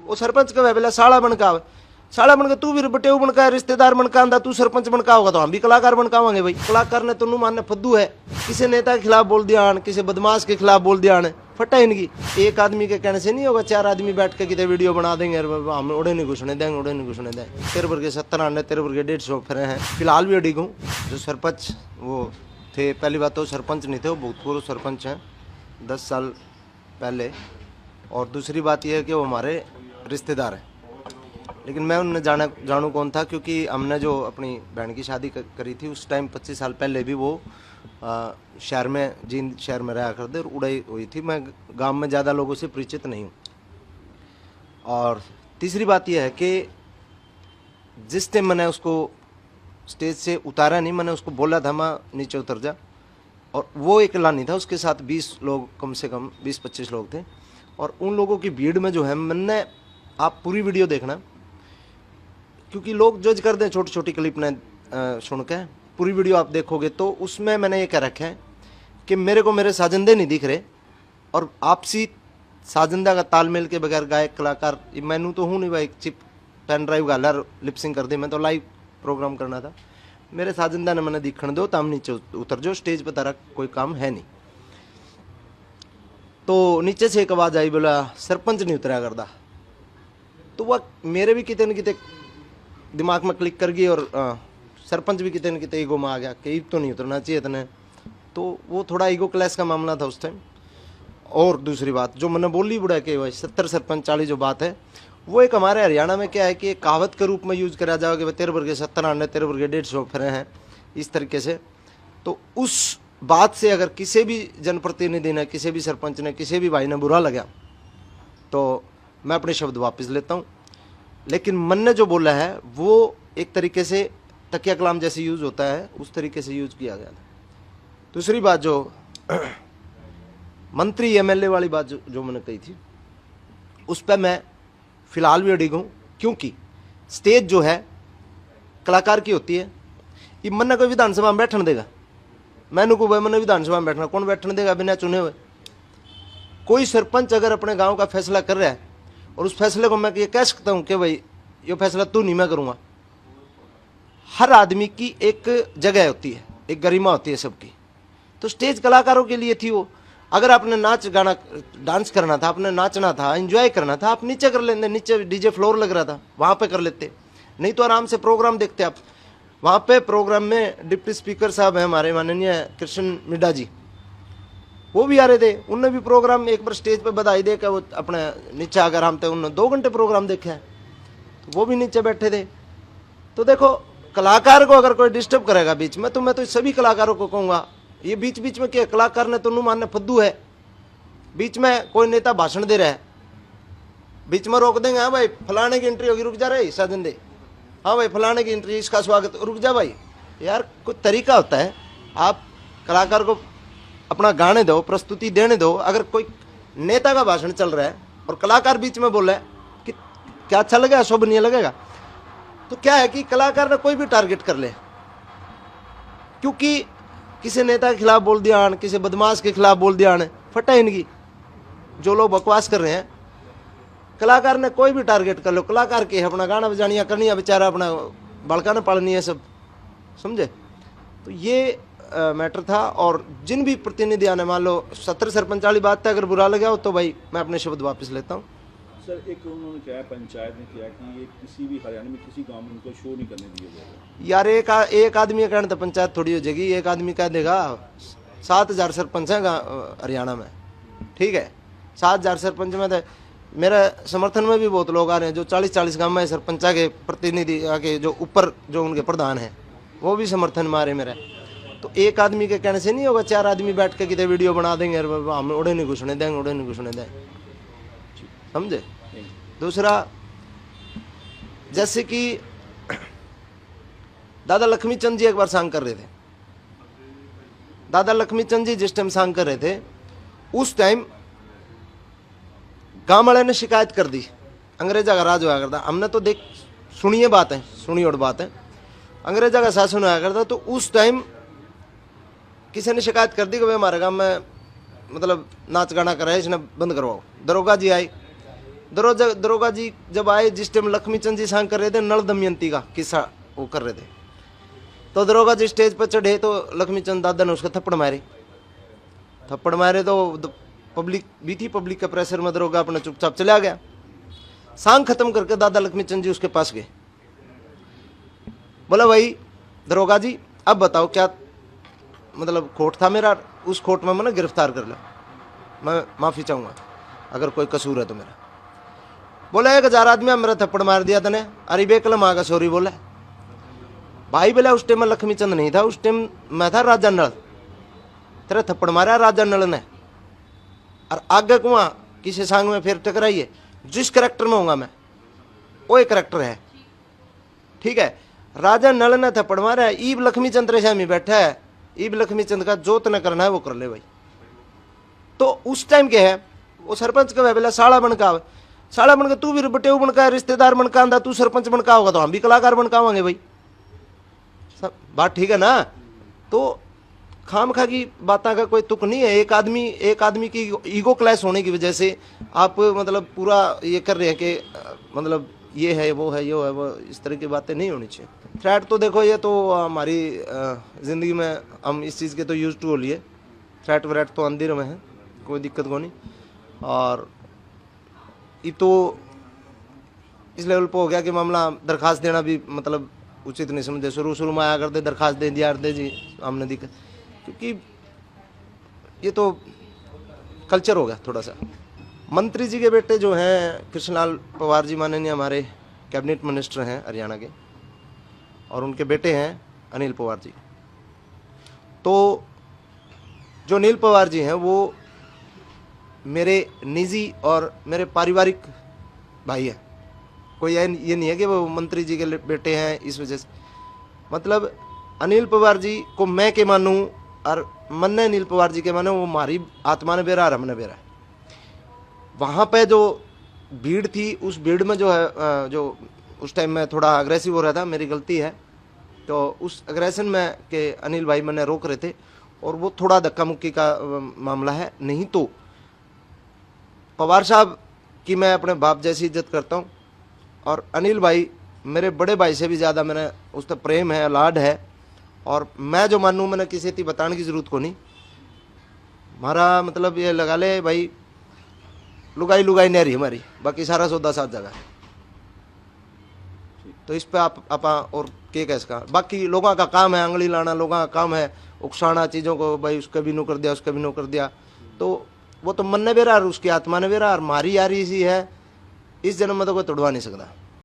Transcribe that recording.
वो सरपंच का बोला साला बनका, साला बनकर तू भी बटेऊ बनका, रिश्तेदार बनका आंदा, तू सरपंच बनका होगा तो हम भी कलाकार बनकावांगे भाई। कलाकार ने तो मानने फद्दू है, किसी नेता के खिलाफ बोल दिया, किसी बदमाश के खिलाफ बोल दिया, फटा इनकी। एक आदमी के कहने से नहीं होगा, 4 आदमी बैठ के कितने वीडियो बना देंगे, हम उड़े नहीं घुसने देंगे, उड़े नहीं घुसने देंगे। तेरे वर्ग 70 आने, तेरे वर्ग 150 फिर हैं। फिलहाल भी अडिग हूँ। जो सरपंच वो थे, पहली बात तो सरपंच नहीं थे, वो भूतपूर्व सरपंच हैं 10 साल पहले, और दूसरी बात यह है कि वो हमारे रिश्तेदार हैं, लेकिन मैं उन्हें जानू कौन था, क्योंकि हमने जो अपनी बहन की शादी करी थी उस टाइम 25 साल पहले भी वो शहर में, जींद शहर में रहा करते और उड़ाई हुई थी। मैं गांव में ज़्यादा लोगों से परिचित नहीं हूँ। और तीसरी बात यह है कि जिस टाइम मैंने उसको स्टेज से उतारा नहीं, मैंने उसको बोला था मैं नीचे उतर जा, और वो अकेला नहीं था, उसके साथ 20 लोग, कम से कम 20-25 लोग थे। और उन लोगों की भीड़ में जो है, मैंने, आप पूरी वीडियो देखना, क्योंकि लोग जज कर दें छोटी छोटी क्लिप ने सुन के। पूरी वीडियो आप देखोगे तो उसमें मैंने ये कह रखा है कि मेरे को मेरे साजिंदे नहीं दिख रहे, और आपसी साजिंदा का तालमेल के बगैर गायक कलाकार, मैनू तो हूँ नहीं भाई, चिप पेन ड्राइव गाला लिपसिंग कर दी, मैं तो लाइव प्रोग्राम करना था। मेरे साजिंदा ने मैंने दिखण दो, तम नीचे उतर जो, स्टेज पर तारा कोई काम है नहीं। तो नीचे से एक आवाज़ आई, बोला सरपंच नहीं उतरा करता। तो वह मेरे भी कितने न कितने दिमाग में क्लिक कर गई, और सरपंच भी कितने न कितने ईगो में आ गया कि तो नहीं उतरना चाहिए इतने। तो वो थोड़ा ईगो क्लैश का मामला था उस टाइम। और दूसरी बात जो मैंने बोली बुढ़ा कि भाई 70 सरपंच 40 जो बात है, वो एक हमारे हरियाणा में क्या है कि एक कहावत के रूप में यूज़ करा जाओ कि तेरे वर्ग 70 आने, तेरे वर्ग 150 फिरे हैं, इस तरीके से। तो उस बात से अगर किसी भी जनप्रतिनिधि ने, किसी भी सरपंच ने, किसी भी भाई ने बुरा लगा, तो मैं अपने शब्द वापस लेता हूँ। लेकिन मन ने जो बोला है वो एक तरीके से तकिया कलाम जैसे यूज़ होता है, उस तरीके से यूज़ किया गया था। दूसरी बात जो मंत्री एमएलए वाली बात जो मैंने कही थी, उस पर मैं फ़िलहाल भी अडिग हूँ, क्योंकि स्टेज जो है कलाकार की होती है। ये मन ने कोई विधानसभा में बैठने देगा, मैंने को भाई मैंने विधानसभा में बैठना, कौन बैठने देगा बिना चुने हुए। कोई सरपंच अगर अपने गाँव का फैसला कर रहा है और उस फैसले को मैं ये कह सकता हूँ कि भाई ये फैसला तू नहीं, मैं करूँगा। हर आदमी की एक जगह होती है, एक गरिमा होती है सबकी। तो स्टेज कलाकारों के लिए थी वो। अगर आपने नाच गाना डांस करना था, आपने नाचना था, एंजॉय करना था, आप नीचे कर लेते, नीचे डीजे फ्लोर लग रहा था वहाँ पे कर लेते, नहीं तो आराम से प्रोग्राम देखते आप। वहाँ पे प्रोग्राम में डिप्टी स्पीकर साहब हैं हमारे माननीय कृष्ण मिड्डा जी, वो भी आ रहे थे। उनने भी प्रोग्राम एक बार स्टेज पे बधाई दे के वो अपने नीचे आकर हम थे, उन्होंने 2 घंटे प्रोग्राम देखा है, तो वो भी नीचे बैठे थे। तो देखो कलाकार को अगर कोई डिस्टर्ब करेगा बीच में, तो मैं तो सभी कलाकारों को कहूँगा ये बीच बीच में क्या, कलाकार ने तो नू मानने फद्दू है। बीच में कोई नेता भाषण दे रहा है, बीच में रोक देंगे, हाँ भाई फलाने की एंट्री होगी, रुक जा रहे साजिंदे, हाँ भाई फलाने की एंट्री, इसका स्वागत, रुक जा भाई। यार कोई तरीका होता है, आप कलाकार को अपना गाने दो, प्रस्तुति देने दो। अगर कोई नेता का भाषण चल रहा है और कलाकार बीच में बोल रहा है कि क्या अच्छा लगेगा, शुभ नहीं लगेगा, तो क्या है कि कलाकार ने कोई भी टारगेट कर ले, क्योंकि किसी नेता के खिलाफ बोल दिया, किसी बदमाश के खिलाफ बोल दिया, फटा इनकी। जो लोग बकवास कर रहे हैं, कलाकार ने कोई भी टारगेट कर लो, कलाकार के अपना गाना बजानिया करनी है, बेचारा अपना बड़का ने पालनी है सब, समझे। तो ये मैटर था। और जिन भी प्रतिनिधि आने, मान लो 70 सरपंच वाली बात है, अगर बुरा लगा हो तो भाई मैं अपने शब्द वापस लेता हूँ। सर एक उन्होंने क्या है, पंचायत ने किया कि ये किसी भी हरियाणा में किसी गांव में उनको शो नहीं करने दिया जाएगा। यार एक आदमी का कहना तो पंचायत थोड़ी हो जाएगी। एक आदमी कह देगा 7000 सरपंच हैं हरियाणा में, ठीक है, 7000 सरपंच में तो मेरे समर्थन में भी बहुत लोग आ रहे हैं, जो 40-40 गाँव में सरपंचा के प्रतिनिधि आके, जो ऊपर जो उनके प्रधान हैं, वो भी समर्थन में आ रहे मेरे। तो एक आदमी के कहने से नहीं होगा, 4 आदमी बैठ के कितने वीडियो बना देंगे, हम उड़े नहीं घुसने देंगे, उड़े नहीं घुसने देंगे, समझे। दूसरा, जैसे कि दादा लक्ष्मी चंद जी एक बार सांग कर रहे थे। दादा लक्ष्मी चंद जी जिस टाइम सांग कर रहे थे, उस टाइम गांव वाले ने शिकायत कर दी, अंग्रेजा का राज हुआ करता। हमने तो देख सुनिए बात है, सुनी और बात है, अंग्रेजा का शासन हुआ करता। तो उस टाइम किसी ने शिकायत कर दी कि भाई हमारे गांव में मतलब नाच गाना कर रहा है, इसने बंद करवाओ। दरोगा जी आए, दरोगा जी जब आए, जिस टाइम लक्ष्मी चंद जी सांग कर रहे थे नल दमयंती का किस्सा वो कर रहे थे, तो दरोगा जी स्टेज पर चढ़े तो लक्ष्मी चंद दादा ने उसका थप्पड़ मारे तो पब्लिक भी थी, पब्लिक के प्रेशर में दरोगा अपना चुपचाप चला गया। सांग खत्म करके दादा लक्ष्मी चंद जी उसके पास गए, बोला भाई दरोगा जी अब बताओ क्या मतलब खोट था मेरा, उस खोट में मैंने गिरफ्तार कर लो, मैं माफ़ी चाहूँगा अगर कोई कसूर है तो मेरा। बोला 1000 आदमी मेरा थप्पड़ मार दिया तने, अरे बेकलम आगा सॉरी बोला भाई। बोला उस टाइम में लक्ष्मी चंद नहीं था, उस टाइम मैं था राजा नल, तेरा थप्पड़ मारा राजा नल ने, और आगे कुआं किसी सांग में फिर टकराइए, जिस करेक्टर में होगा मैं वो एक करेक्टर है, ठीक है। राजा नल ने थप्पड़ मारा है, ईब लक्ष्मी चंद रेशामी बैठा है, ईब लक्ष्मी चंद का जो तने करना है वो कर ले भाई। तो उस टाइम क्या है, वो सरपंच का बोला साला बनका, साला बनका तू भी बटेऊ बनका, रिश्तेदार बनका आंदा, तू सरपंच बनका होगा तो हम भी कलाकार बनकावांगे भाई, सब बात ठीक है ना। तो खाम खा की बातों का कोई तुक नहीं है। एक आदमी की ईगो क्लैश होने की वजह से आप मतलब पूरा ये कर रहे हैं कि मतलब ये है वो है ये है वो, इस तरह की बातें नहीं होनी चाहिए। थ्रेट तो देखो ये तो हमारी ज़िंदगी में हम इस चीज़ के तो यूज टू हो लिए, थ्रेट व्रेट तो अंधेर में है, कोई दिक्कत को नहीं। और ये तो इस लेवल पर हो गया कि मामला दरखास्त देना भी मतलब उचित नहीं समझे। शुरू में आया करते दरखास्त दे दिया दे जी हमने दिक्कत, क्योंकि ये तो कल्चर हो गया थोड़ा सा। मंत्री जी के बेटे जो हैं कृष्णलाल पवार जी माननीय हमारे कैबिनेट मिनिस्टर हैं हरियाणा के, और उनके बेटे हैं अनिल पवार जी। तो जो अनिल पवार जी हैं वो मेरे निजी और मेरे पारिवारिक भाई हैं, कोई ये नहीं है कि वो मंत्री जी के बेटे हैं इस वजह से। मतलब अनिल पवार जी को मैं के मानूं और मन ने अनिल पवार जी के माने, वो हमारी आत्मा ने बेरा और हमने बेरा। वहाँ पे जो भीड़ थी उस भीड़ में जो है जो उस टाइम में थोड़ा अग्रेसिव हो रहा था, मेरी गलती है, तो उस अग्रेशन में के अनिल भाई मैंने रोक रहे थे और वो थोड़ा धक्का मुक्की का मामला है। नहीं तो पवार साहब की मैं अपने बाप जैसी इज्जत करता हूँ, और अनिल भाई मेरे बड़े भाई से भी ज़्यादा मैंने उस पर प्रेम है, लाड है, और मैं जो मानूँ मैंने किसी थी बताने की ज़रूरत को नहीं। हमारा मतलब ये लगा ले भाई लुगाई नहीं रही हमारी, बाकी सारा सौदा साथ जगह है। तो इस पे आप और के कह सका, बाकी लोगों का काम है आंगली लाना, लोगों का काम है उकसाना चीज़ों को, भाई उसका भी नो कर दिया उसका भी नो कर दिया, तो वो तो मन ने बेरा और उसकी आत्मा ने बेरा, और मारी यारी इसी है, इस जन्म में तो कोई तोड़वा नहीं सकता।